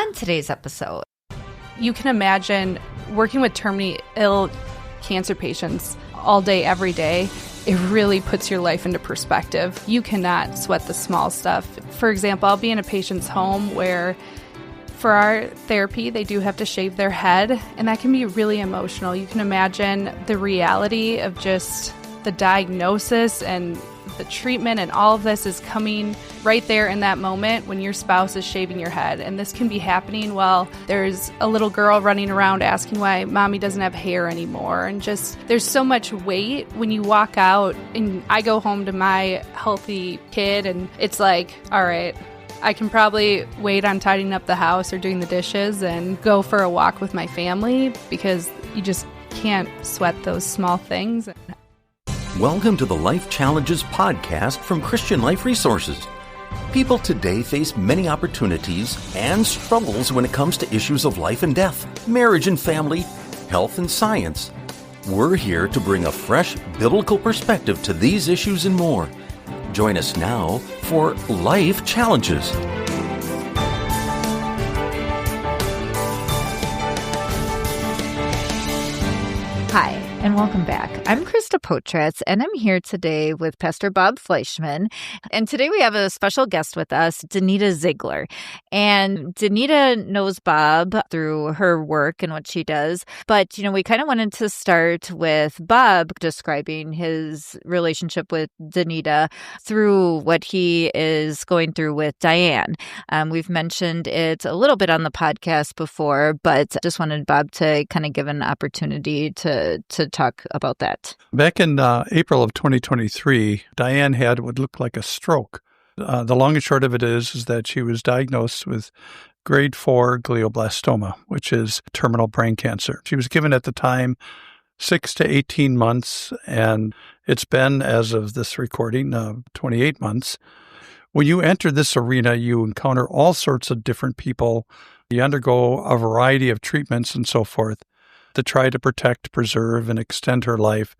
on today's episode. You can imagine working with terminally ill cancer patients all day, every day. It really puts your life into perspective. You cannot sweat the small stuff. For example, I'll be in a patient's home where for our therapy, they do have to shave their head, and that can be really emotional. You can imagine the reality of just the diagnosis and the treatment, and all of this is coming right there in that moment when your spouse is shaving your head. And this can be happening while there's a little girl running around asking why mommy doesn't have hair anymore. And just there's so much weight when you walk out, and I go home to my healthy kid, and it's like, all right, I can probably wait on tidying up the house or doing the dishes and go for a walk with my family, because you just can't sweat those small things. Welcome to the Life Challenges podcast from Christian Life Resources. People today face many opportunities and struggles when it comes to issues of life and death, marriage and family, health and science. We're here to bring a fresh biblical perspective to these issues and more. Join us now for Life Challenges. Hi, and welcome back. I'm Krista Potratz, and I'm here today with Pastor Bob Fleischman. And today we have a special guest with us, Danita Ziegler. And Danita knows Bob through her work and what she does. But, we kind of wanted to start with Bob describing his relationship with Danita through what he is going through with Diane. We've mentioned it a little bit on the podcast before, but just wanted Bob to kind of give an opportunity to talk about that. Back in April of 2023, Diane had what looked like a stroke. The long and short of it is that she was diagnosed with grade 4 glioblastoma, which is terminal brain cancer. She was given at the time 6 to 18 months, and it's been, as of this recording, 28 months. When you enter this arena, you encounter all sorts of different people. You undergo a variety of treatments and so forth to try to protect, preserve, and extend her life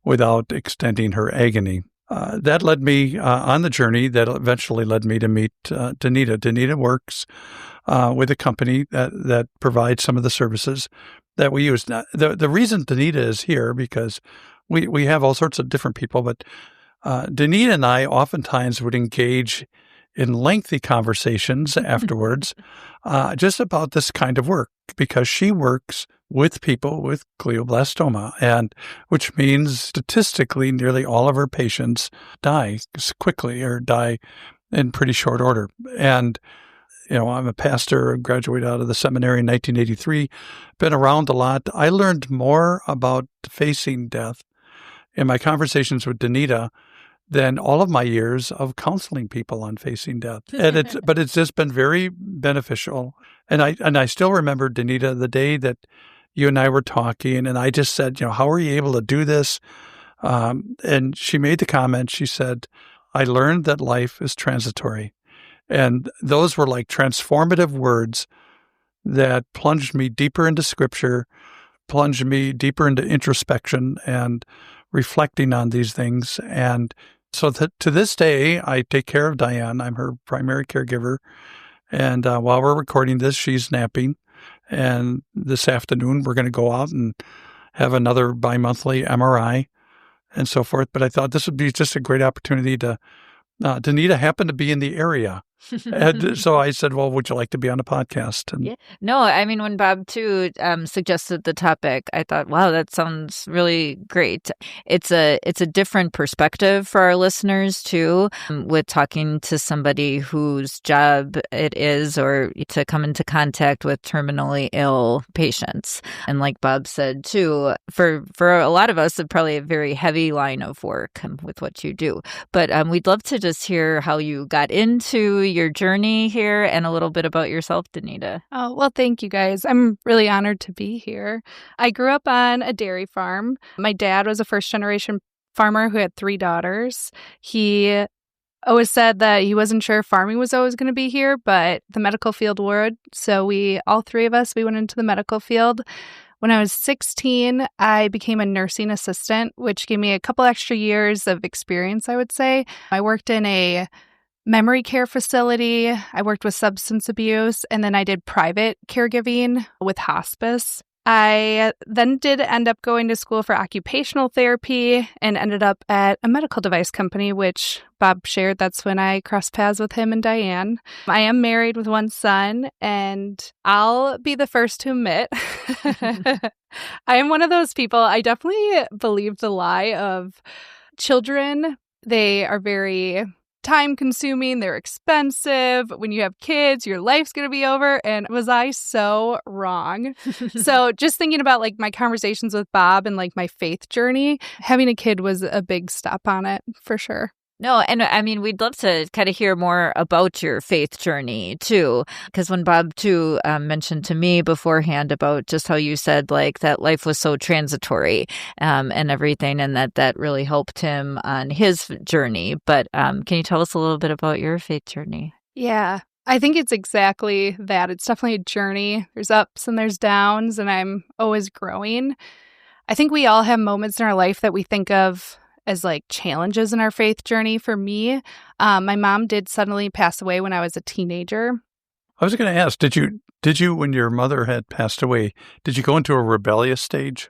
without extending her agony. That led me on the journey that eventually led me to meet Danita. Danita works with a company that provides some of the services that we use. Now, the reason Danita is here, because we have all sorts of different people, but Danita and I oftentimes would engage in lengthy conversations afterwards just about this kind of work, because she works with people with glioblastoma, and which means statistically nearly all of her patients die quickly or die in pretty short order. And, I'm a pastor, graduated out of the seminary in 1983, been around a lot. I learned more about facing death in my conversations with Danita than all of my years of counseling people on facing death. But it's just been very beneficial. And I still remember, Danita, the day that you and I were talking, and I just said, how are you able to do this? And she made the comment, she said, I learned that life is transitory. And those were like transformative words that plunged me deeper into Scripture, plunged me deeper into introspection and reflecting on these things. And so to this day, I take care of Diane. I'm her primary caregiver. And while we're recording this, she's napping. And this afternoon, we're going to go out and have another bi-monthly MRI and so forth. But I thought this would be just a great opportunity to, Danita happened to be in the area. And so I said, well, would you like to be on a podcast? And yeah. No, I mean, when Bob, too, suggested the topic, I thought, wow, that sounds really great. It's a different perspective for our listeners, too, with talking to somebody whose job it is or to come into contact with terminally ill patients. And like Bob said, too, for a lot of us, it's probably a very heavy line of work with what you do. But we'd love to just hear how you got into your journey here and a little bit about yourself, Danita. Oh, well, thank you guys. I'm really honored to be here. I grew up on a dairy farm. My dad was a first-generation farmer who had 3 daughters. He always said that he wasn't sure farming was always going to be here, but the medical field would. So all 3 of us, we went into the medical field. When I was 16, I became a nursing assistant, which gave me a couple extra years of experience, I would say. I worked in a memory care facility. I worked with substance abuse, and then I did private caregiving with hospice. I then did end up going to school for occupational therapy and ended up at a medical device company, which Bob shared. That's when I crossed paths with him and Diane. I am married with one son, and I'll be the first to admit I am one of those people. I definitely believe the lie of children. They are very time consuming, they're expensive. When you have kids, your life's going to be over. And was I so wrong? So just thinking about like my conversations with Bob and like my faith journey, having a kid was a big step on it for sure. No, and I mean, we'd love to kind of hear more about your faith journey too, because when Bob too mentioned to me beforehand about just how you said like that life was so transitory and everything, and that really helped him on his journey. But can you tell us a little bit about your faith journey? Yeah, I think it's exactly that. It's definitely a journey. There's ups and there's downs, and I'm always growing. I think we all have moments in our life that we think of as like challenges in our faith journey. For me, my mom did suddenly pass away when I was a teenager. I was going to ask, did you, when your mother had passed away, did you go into a rebellious stage?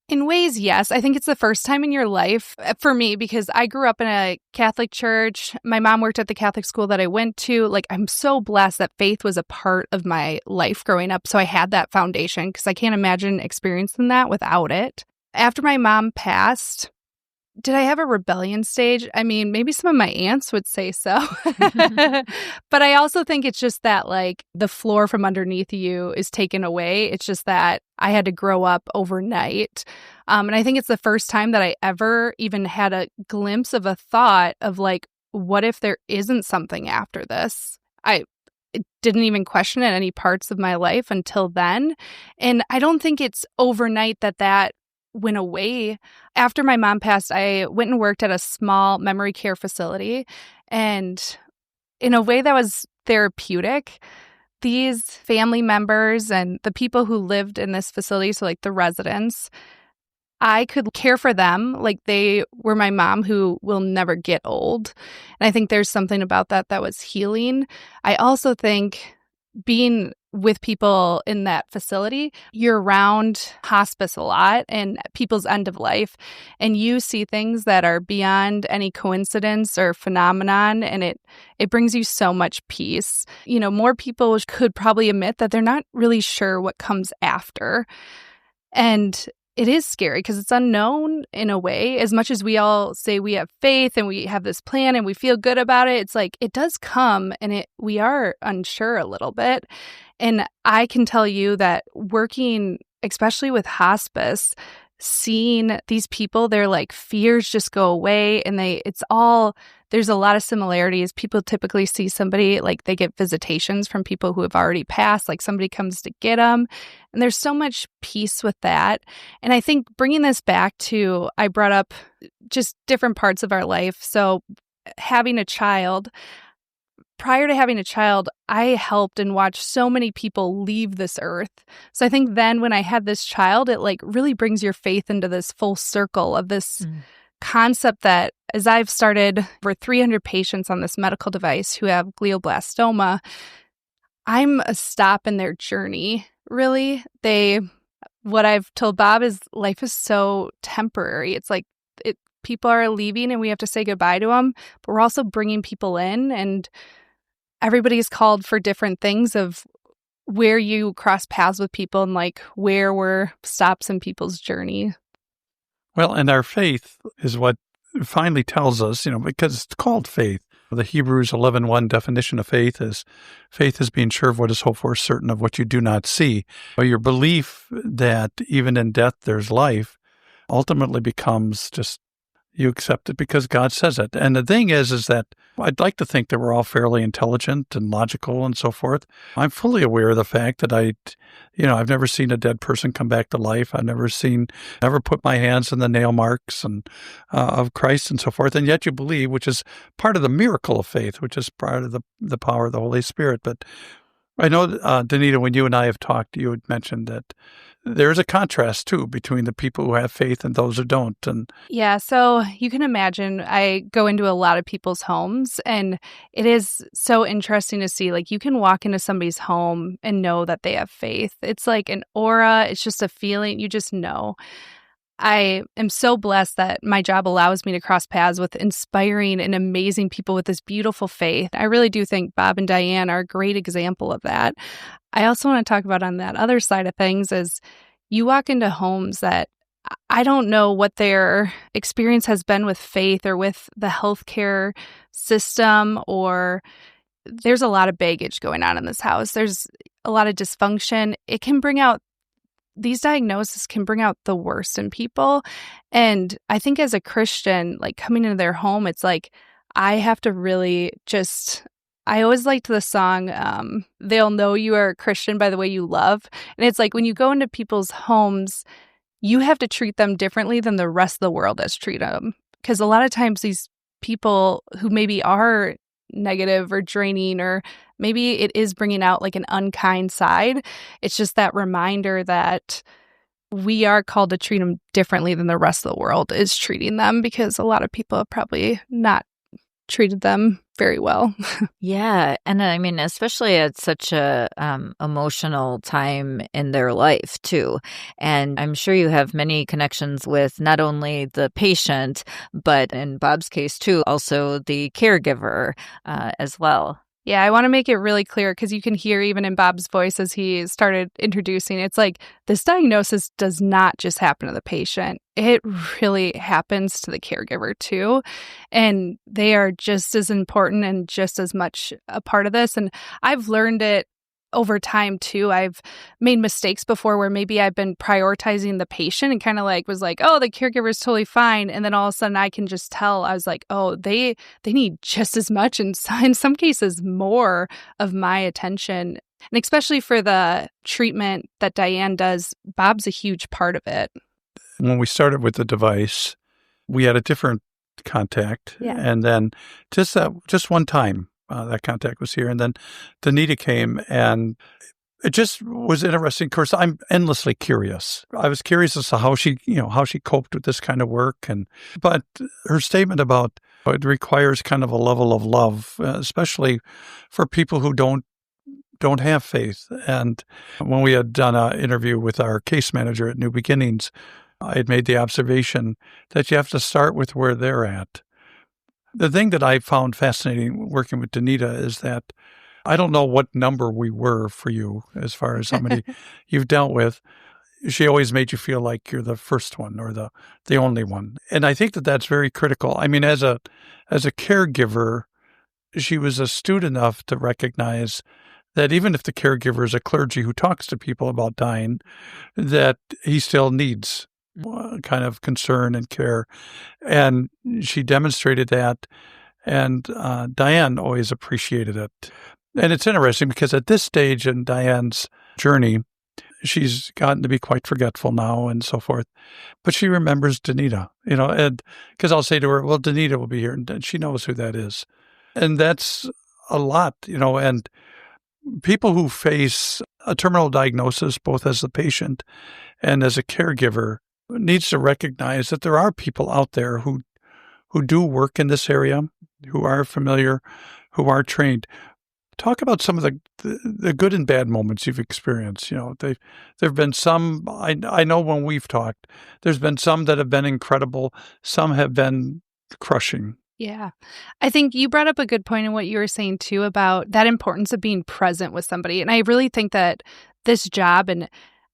In ways, yes. I think it's the first time in your life for me because I grew up in a Catholic church. My mom worked at the Catholic school that I went to. Like, I'm so blessed that faith was a part of my life growing up. So I had that foundation because I can't imagine experiencing that without it. After my mom passed, did I have a rebellion stage? I mean, maybe some of my aunts would say so. But I also think it's just that, like, the floor from underneath you is taken away. It's just that I had to grow up overnight. And I think it's the first time that I ever even had a glimpse of a thought of, like, what if there isn't something after this? I didn't even question it any parts of my life until then. And I don't think it's overnight that went away. After my mom passed, I went and worked at a small memory care facility. And in a way that was therapeutic, these family members and the people who lived in this facility, so like the residents, I could care for them like they were my mom who will never get old. And I think there's something about that was healing. I also think being with people in that facility, you're around hospice a lot and people's end of life, and you see things that are beyond any coincidence or phenomenon, and it brings you so much peace. You know, more people could probably admit that they're not really sure what comes after. And it is scary because it's unknown in a way. As much as we all say we have faith and we have this plan and we feel good about it, it's like it does come and we are unsure a little bit. And I can tell you that working, especially with hospice, seeing these people, their like fears just go away, and there's a lot of similarities. People typically see somebody, like they get visitations from people who have already passed, like somebody comes to get them. And there's so much peace with that. And I think bringing this back to, I brought up just different parts of our life. So having a child, prior to having a child, I helped and watched so many people leave this earth. So I think then when I had this child, it like really brings your faith into this full circle of this concept that as I've started over 300 patients on this medical device who have glioblastoma, I'm a stop in their journey, really. What I've told Bob is life is so temporary. It's like people are leaving and we have to say goodbye to them, but we're also bringing people in, and everybody's called for different things of where you cross paths with people and like where were stops in people's journey. Well, and our faith is what finally tells us, because it's called faith. The Hebrews 11:1 definition of faith is being sure of what is hoped for, certain of what you do not see. But your belief that even in death there's life ultimately becomes just you accept it because God says it. And the thing is that I'd like to think that we're all fairly intelligent and logical and so forth. I'm fully aware of the fact that I've never seen a dead person come back to life. I've never put my hands in the nail marks and of Christ and so forth. And yet you believe, which is part of the miracle of faith, which is part of the power of the Holy Spirit. But I know, Danita, when you and I have talked, you had mentioned that there's a contrast, too, between the people who have faith and those who don't. And Yeah, so you can imagine I go into a lot of people's homes, and it is so interesting to see, like, you can walk into somebody's home and know that they have faith. It's like an aura, it's just a feeling, you just know. I am so blessed that my job allows me to cross paths with inspiring and amazing people with this beautiful faith. I really do think Bob and Diane are a great example of that. I also want to talk about on that other side of things is you walk into homes that I don't know what their experience has been with faith or with the healthcare system, or there's a lot of baggage going on in this house. There's a lot of dysfunction. It can bring out these diagnoses can bring out the worst in people. And I think as a Christian, like coming into their home, it's like, I have to really I always liked the song, They'll Know You Are a Christian by the Way You Love. And it's like when you go into people's homes, you have to treat them differently than the rest of the world has treated them. Because a lot of times these people who maybe are negative or draining, or maybe it is bringing out like an unkind side. It's just that reminder that we are called to treat them differently than the rest of the world is treating them, because a lot of people have probably not treated them very well. Yeah. And I mean, especially at such a emotional time in their life, too. And I'm sure you have many connections with not only the patient, but in Bob's case, too, also the caregiver as well. Yeah, I want to make it really clear because you can hear even in Bob's voice as he started introducing, it's like this diagnosis does not just happen to the patient. It really happens to the caregiver too. And they are just as important and just as much a part of this. And I've learned it over time too. I've made mistakes before where maybe I've been prioritizing the patient and kind of like was like, oh, the caregiver is totally fine. And then all of a sudden I can just tell, I was like, oh, they need just as much and in some cases more of my attention. And especially for the treatment that Diane does, Bob's a huge part of it. when we started with the device, we had a different contact. Yeah. And then just one time, that contact was here. And then Danita came, and it just was interesting. Of course, I'm endlessly curious. I was curious as to how she coped with this kind of work. But her statement about it requires kind of a level of love, especially for people who don't have faith. And when we had done an interview with our case manager at New Beginnings, I had made the observation that you have to start with where they're at. The thing that I found fascinating working with Danita is that I don't know what number we were for you as far as how many you've dealt with. She always made you feel like you're the first one or the only one. And I think that that's very critical. I mean, as a caregiver, she was astute enough to recognize that even if the caregiver is a clergy who talks to people about dying, that he still needs kind of concern and care. And she demonstrated that, and Diane always appreciated it. And it's interesting because at this stage in Diane's journey, she's gotten to be quite forgetful now and so forth. But she remembers Danita, and because I'll say to her, well, Danita will be here, and she knows who that is. And that's a lot, and people who face a terminal diagnosis, both as a patient and as a caregiver, needs to recognize that there are people out there who do work in this area, who are familiar, who are trained. Talk about some of the good and bad moments you've experienced. There have been some, I know when we've talked, there's been some that have been incredible. Some have been crushing. Yeah. I think you brought up a good point in what you were saying too about that importance of being present with somebody. And I really think that this job, and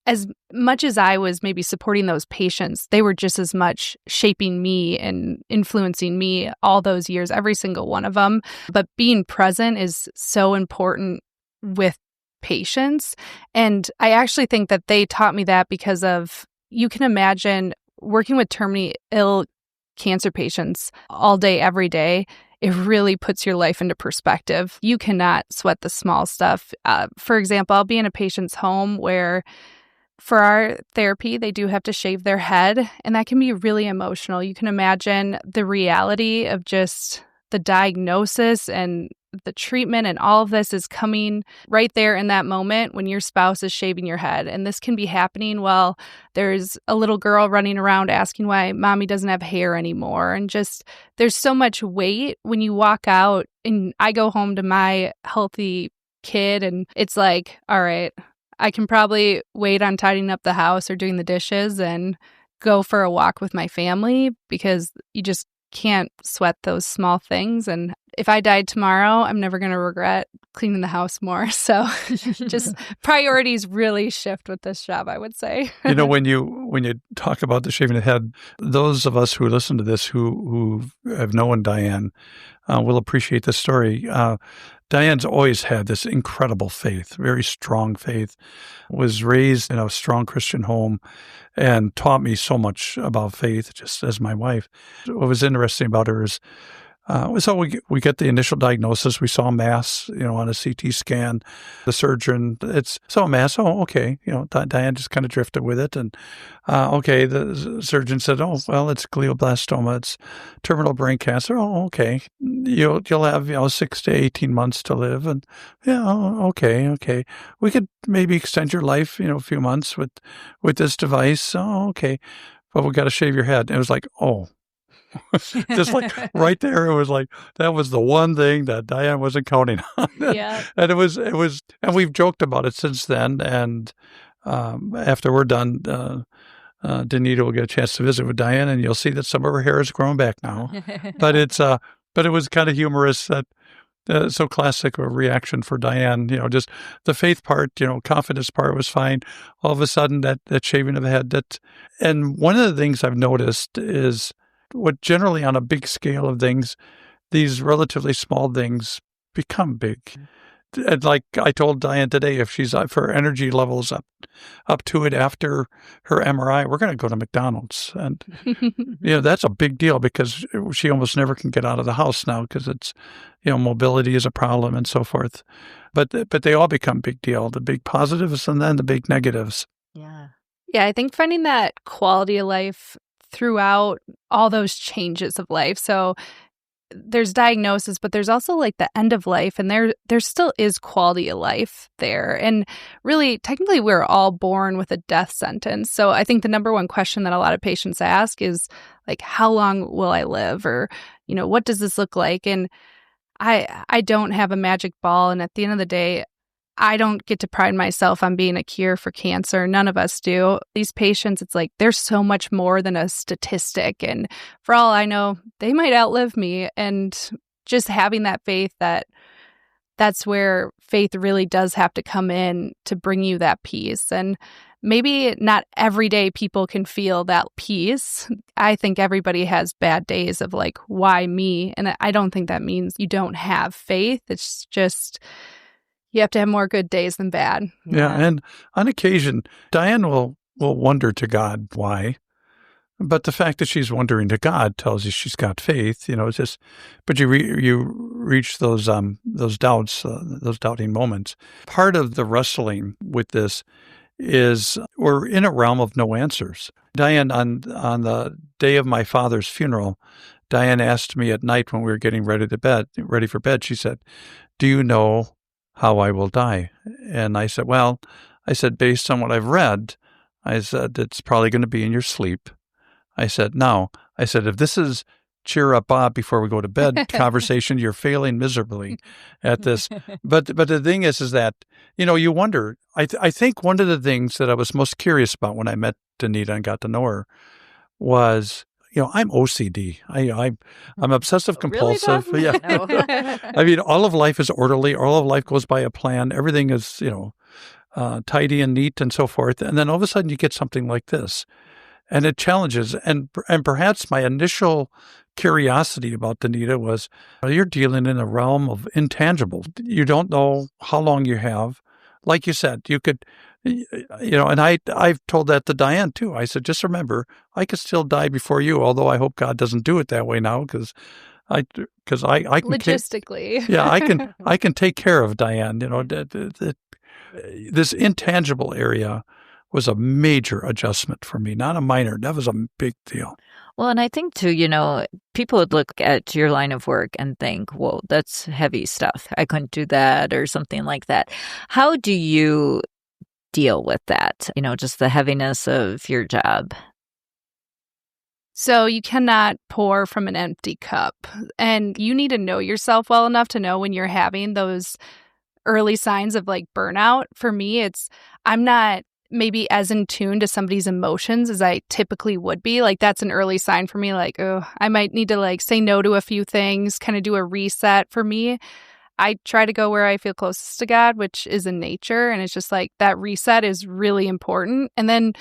as much as I was maybe supporting those patients, they were just as much shaping me and influencing me all those years, every single one of them. But being present is so important with patients. And I actually think that they taught me that because of, you can imagine working with terminally ill cancer patients all day, every day. It really puts your life into perspective. You cannot sweat the small stuff. For example, I'll be in a patient's home where for our therapy, they do have to shave their head, and that can be really emotional. You can imagine the reality of just the diagnosis and the treatment and all of this is coming right there in that moment when your spouse is shaving your head. And this can be happening while there's a little girl running around asking why mommy doesn't have hair anymore. And just there's so much weight when you walk out, and I go home to my healthy kid and it's like, all right, I can probably wait on tidying up the house or doing the dishes and go for a walk with my family, because you just can't sweat those small things. And if I died tomorrow, I'm never going to regret cleaning the house more. So just priorities really shift with this job, I would say. When you talk about the shaving the head, those of us who listen to this who have known Diane will appreciate the story. Diane's always had this incredible faith, very strong faith, was raised in a strong Christian home and taught me so much about faith, just as my wife. What was interesting about her is, so we get the initial diagnosis. We saw mass, on a CT scan. The surgeon, saw mass. Oh, okay. Diane just kind of drifted with it. And, okay, the surgeon said, oh, well, it's glioblastoma. It's terminal brain cancer. Oh, okay. You'll have, 6 to 18 months to live. And yeah, okay. We could maybe extend your life, a few months with this device. Oh, okay. But we got to shave your head. And it was like, oh. Just like right there, it was like that was the one thing that Diane wasn't counting on. Yeah. And it was, and we've joked about it since then. And after we're done, Danita will get a chance to visit with Diane, and you'll see that some of her hair is growing back now. But but it was kind of humorous that. So classic a reaction for Diane, just the faith part, confidence part was fine. All of a sudden that shaving of the head, and one of the things I've noticed is what generally on a big scale of things, these relatively small things become big. And like I told Diane today, if her energy levels up to it after her MRI, we're going to go to McDonald's. And, that's a big deal because she almost never can get out of the house now because it's, mobility is a problem and so forth. But they all become big deal, the big positives and then the big negatives. Yeah. Yeah, I think finding that quality of life throughout all those changes of life. So there's diagnosis, but there's also like the end of life, and there still is quality of life there. And really, technically, we're all born with a death sentence. So I think the number one question that a lot of patients ask is like, how long will I live? Or, what does this look like? And I don't have a magic ball. And at the end of the day, I don't get to pride myself on being a cure for cancer. None of us do. These patients, it's like there's so much more than a statistic. And for all I know, they might outlive me. And just having that faith that's where faith really does have to come in to bring you that peace. And maybe not every day people can feel that peace. I think everybody has bad days of like, why me? And I don't think that means you don't have faith. It's just you have to have more good days than bad. Yeah. And on occasion, Diane will wonder to God why. But the fact that she's wondering to God tells you she's got faith. It's just. But you reach those doubts, those doubting moments. Part of the wrestling with this is we're in a realm of no answers. Diane, on the day of my father's funeral, Diane asked me at night when we were getting ready for bed. She said, "Do you know how I will die?" And I said, based on what I've read, I said, it's probably going to be in your sleep. I said, if this is cheer up Bob before we go to bed conversation, you're failing miserably at this. But the thing is that, you wonder, I think one of the things that I was most curious about when I met Danita and got to know her was, I'm OCD. I'm obsessive compulsive. Really, yeah. No. I mean, all of life is orderly. All of life goes by a plan. Everything is, tidy and neat and so forth. And then all of a sudden you get something like this. And it challenges. And perhaps my initial curiosity about Danita was, you're dealing in a realm of intangible. You don't know how long you have. Like you said, you could, and I've told that to Diane too. I said, just remember, I could still die before you, although I hope God doesn't do it that way now because I can logistically. I can take care of Diane, this intangible area was a major adjustment for me, not a minor. That was a big deal. Well, and I think too, people would look at your line of work and think, whoa, that's heavy stuff. I couldn't do that or something like that. How do you deal with that? Just the heaviness of your job. So you cannot pour from an empty cup, and you need to know yourself well enough to know when you're having those early signs of like burnout. For me, I'm not maybe as in tune to somebody's emotions as I typically would be. Like that's an early sign for me, like, oh, I might need to like say no to a few things, kind of do a reset. For me, I try to go where I feel closest to God, which is in nature. And it's just like that reset is really important. And then,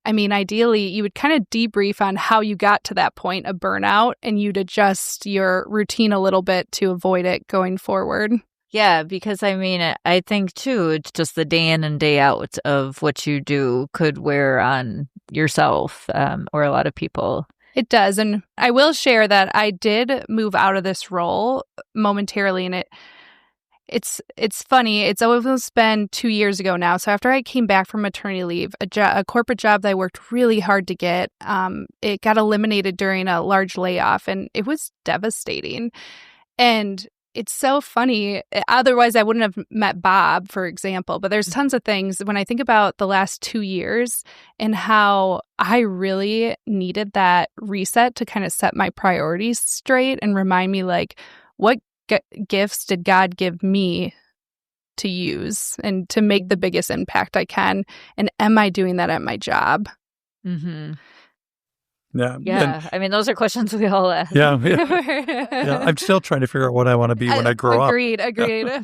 ideally, you would kind of debrief on how you got to that point of burnout, and you'd adjust your routine a little bit to avoid it going forward. Yeah, because I think too, it's just the day in and day out of what you do could wear on yourself or a lot of people. It does. And I will share that I did move out of this role momentarily, and it's funny. It's almost been 2 years ago now. So after I came back from maternity leave, a corporate job that I worked really hard to get, it got eliminated during a large layoff, and it was devastating. And it's so funny. Otherwise, I wouldn't have met Bob, for example. But there's tons of things when I think about the last 2 years and how I really needed that reset to kind of set my priorities straight and remind me, like, what gifts did God give me to use and to make the biggest impact I can? And am I doing that at my job? Mm-hmm. Yeah. And, those are questions we all ask. Yeah. I'm still trying to figure out what I want to be when I grow up. Agreed.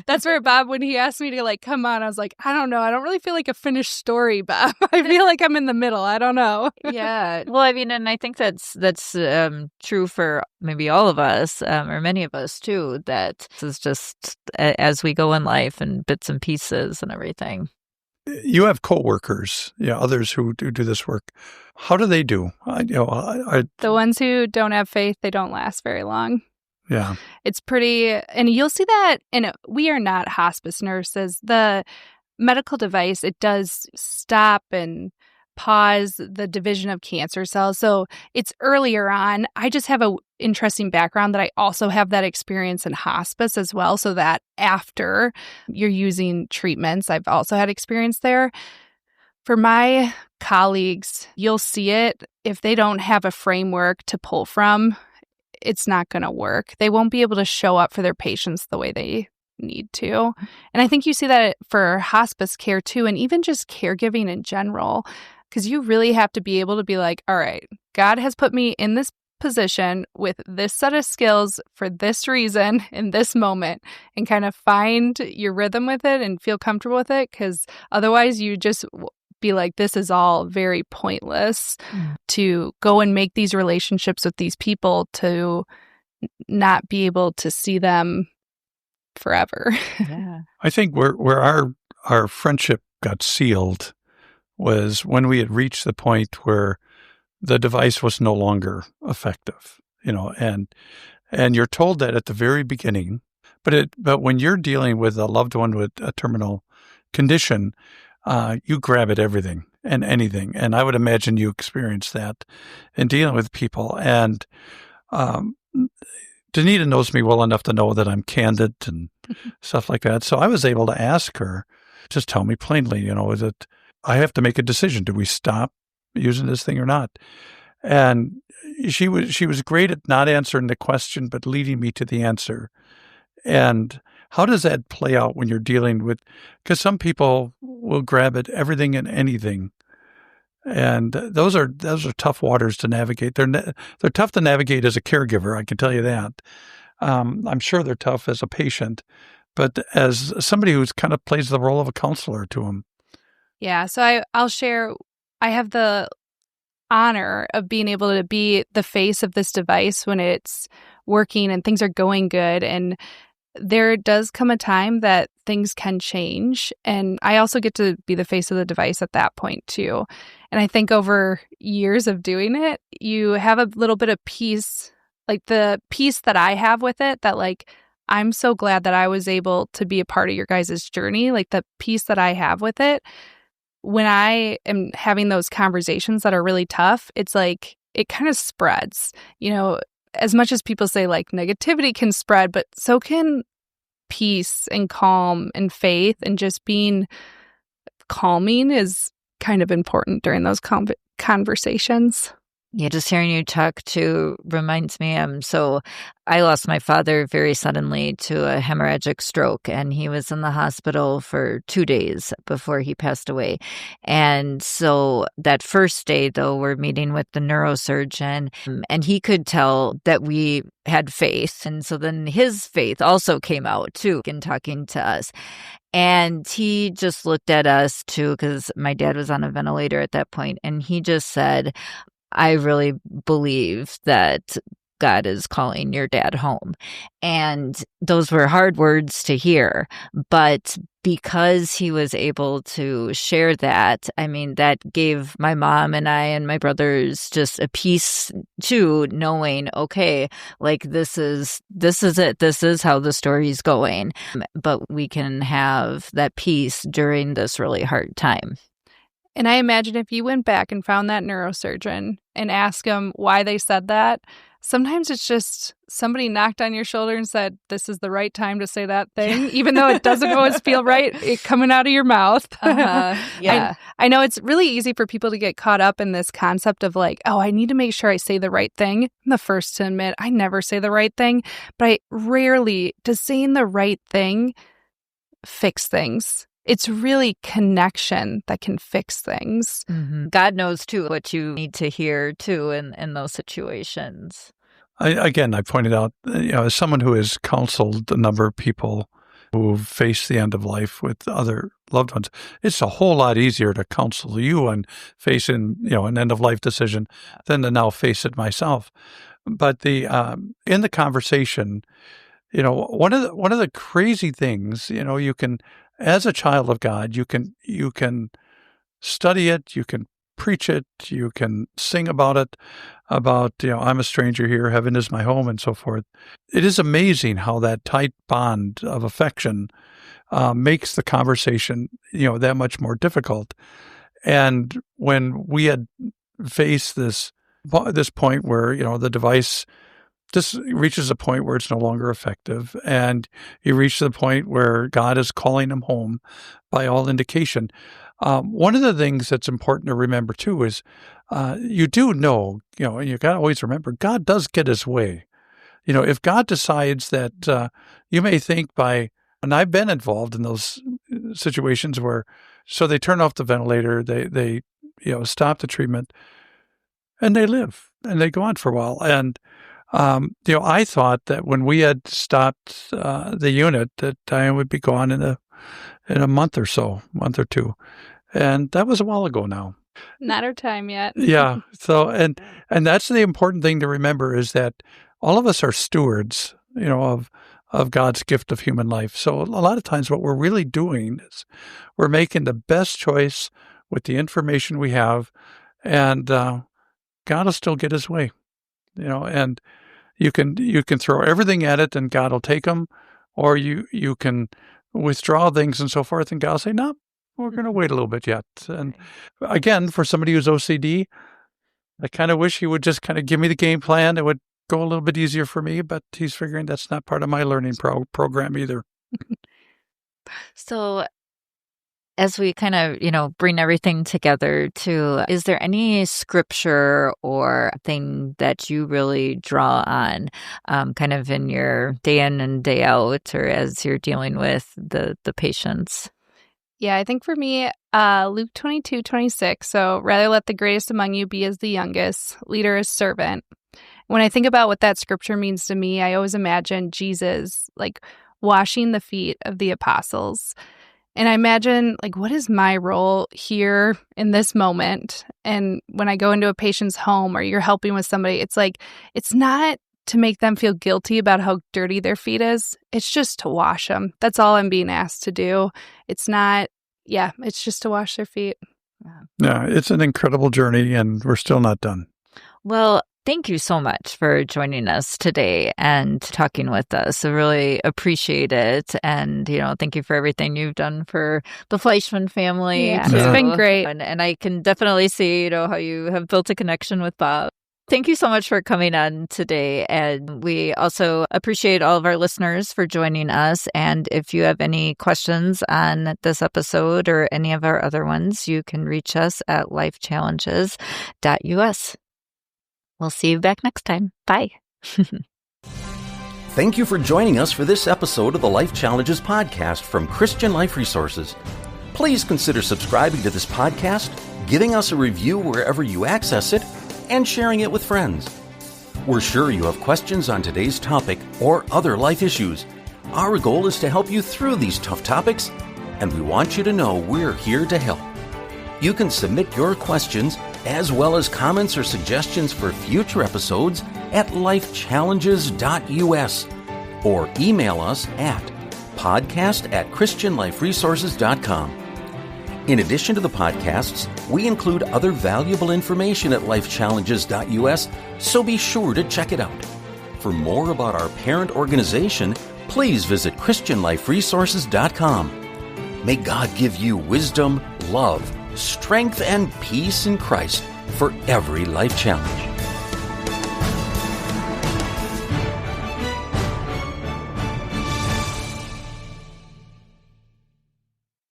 That's where Bob, when he asked me to like come on, I was like, I don't know. I don't really feel like a finished story, Bob. I feel like I'm in the middle. I don't know. Yeah. Well, and I think that's true for maybe all of us, or many of us too, that this is just as we go in life and bits and pieces and everything. You have coworkers, others who do this work. How do they do? The ones who don't have faith, they don't last very long. Yeah. It's pretty, and you'll see that, and we are not hospice nurses. The medical device, it does stop and pause the division of cancer cells. So it's earlier on. I just have an interesting background that I also have that experience in hospice as well. So that after you're using treatments, I've also had experience there. For my colleagues, you'll see it. If they don't have a framework to pull from, it's not going to work. They won't be able to show up for their patients the way they need to. And I think you see that for hospice care too, and even just caregiving in general, because you really have to be able to be like, all right, God has put me in this position with this set of skills for this reason in this moment, and kind of find your rhythm with it and feel comfortable with it, because otherwise you just be like, this is all very pointless to go and make these relationships with these people to not be able to see them forever. Yeah. I think where our friendship got sealed was when we had reached the point where the device was no longer effective, and you're told that at the very beginning, but when you're dealing with a loved one with a terminal condition, you grab at everything and anything. And I would imagine you experience that in dealing with people. And Danita knows me well enough to know that I'm candid and stuff like that. So I was able to ask her, just tell me plainly, is it, I have to make a decision. Do we stop using this thing or not? And she was great at not answering the question, but leading me to the answer. And how does that play out when you're dealing with, because some people will grab at everything and anything. And those are tough waters to navigate. They're tough to navigate as a caregiver, I can tell you that. I'm sure they're tough as a patient, but as somebody who's kind of plays the role of a counselor to them. Yeah, so I'll share, I have the honor of being able to be the face of this device when it's working and things are going good. And there does come a time that things can change. And I also get to be the face of the device at that point too. And I think over years of doing it, you have a little bit of peace, like the peace that I have with it, that like, I'm so glad that I was able to be a part of your guys' journey. Like the peace that I have with it when I am having those conversations that are really tough, it's like it kind of spreads. As much as people say like negativity can spread, but so can peace and calm and faith, and just being calming is kind of important during those conversations. Yeah, just hearing you talk too reminds me, so I lost my father very suddenly to a hemorrhagic stroke, and he was in the hospital for 2 days before he passed away. And so that first day, though, we're meeting with the neurosurgeon, and he could tell that we had faith. And so then his faith also came out too in talking to us. And he just looked at us too, because my dad was on a ventilator at that point, and he just said, I really believe that God is calling your dad home. And those were hard words to hear, but because he was able to share that, that gave my mom and I and my brothers just a peace too, knowing, okay, like this is it. This is how the story's going. But we can have that peace during this really hard time. And I imagine if you went back and found that neurosurgeon and asked them why they said that, sometimes it's just somebody knocked on your shoulder and said, this is the right time to say that thing, even though it doesn't always feel right coming out of your mouth. Yeah. I know it's really easy for people to get caught up in this concept of like, oh, I need to make sure I say the right thing. I'm the first to admit I never say the right thing, but does saying the right thing fix things. It's really connection that can fix things. Mm-hmm. God knows, too, what you need to hear, too, in those situations. I pointed out, as someone who has counseled a number of people who face the end of life with other loved ones, it's a whole lot easier to counsel you on facing, an end-of-life decision than to now face it myself. But in the conversation, one of the crazy things, you can, as a child of God, you can study it, you can preach it, you can sing about it, I'm a stranger here, heaven is my home, and so forth. It is amazing how that tight bond of affection makes the conversation, that much more difficult. And when we had faced this point where, the device just reaches a point where it's no longer effective, and you reach the point where God is calling him home by all indication. One of the things that's important to remember, too, is you do know, and you got to always remember, God does get his way. If God decides that you may think and I've been involved in those situations where, so they turn off the ventilator, they stop the treatment, and they live, and they go on for a while. And I thought that when we had stopped the unit, that Diane would be gone in a month or two, and that was a while ago now. Not our time yet. Yeah. So and that's the important thing to remember, is that all of us are stewards, of God's gift of human life. So a lot of times, what we're really doing is we're making the best choice with the information we have, and God will still get his way. And you can throw everything at it and God will take them, or you can withdraw things and so forth, and God will say, no, we're going to wait a little bit yet. And again, for somebody who's OCD, I kind of wish he would just kind of give me the game plan. It would go a little bit easier for me, but he's figuring that's not part of my learning program either. So as we kind of, bring everything together too, is there any scripture or thing that you really draw on kind of in your day in and day out, or as you're dealing with the patients? Yeah, I think for me, Luke 22:26. So rather let the greatest among you be as the youngest, leader as servant. When I think about what that scripture means to me, I always imagine Jesus like washing the feet of the apostles. And I imagine, like, what is my role here in this moment? And when I go into a patient's home or you're helping with somebody, it's like, it's not to make them feel guilty about how dirty their feet is. It's just to wash them. That's all I'm being asked to do. It's not, it's just to wash their feet. Yeah, it's an incredible journey, and we're still not done. Well, Thank you so much for joining us today and talking with us. I really appreciate it. And, thank you for everything you've done for the Fleischman family. Yeah, too. it's been great. And I can definitely see, how you have built a connection with Bob. Thank you so much for coming on today. And we also appreciate all of our listeners for joining us. And if you have any questions on this episode or any of our other ones, you can reach us at lifechallenges.us. We'll see you back next time. Bye. Thank you for joining us for this episode of the Life Challenges podcast from Christian Life Resources. Please consider subscribing to this podcast, giving us a review wherever you access it, and sharing it with friends. We're sure you have questions on today's topic or other life issues. Our goal is to help you through these tough topics, and we want you to know we're here to help. You can submit your questions as well as comments or suggestions for future episodes at lifechallenges.us or email us at podcast@christianliferesources.com. In addition to the podcasts, we include other valuable information at lifechallenges.us, so be sure to check it out. For more about our parent organization, please visit christianliferesources.com. May God give you wisdom, love, strength, and peace in Christ for every life challenge.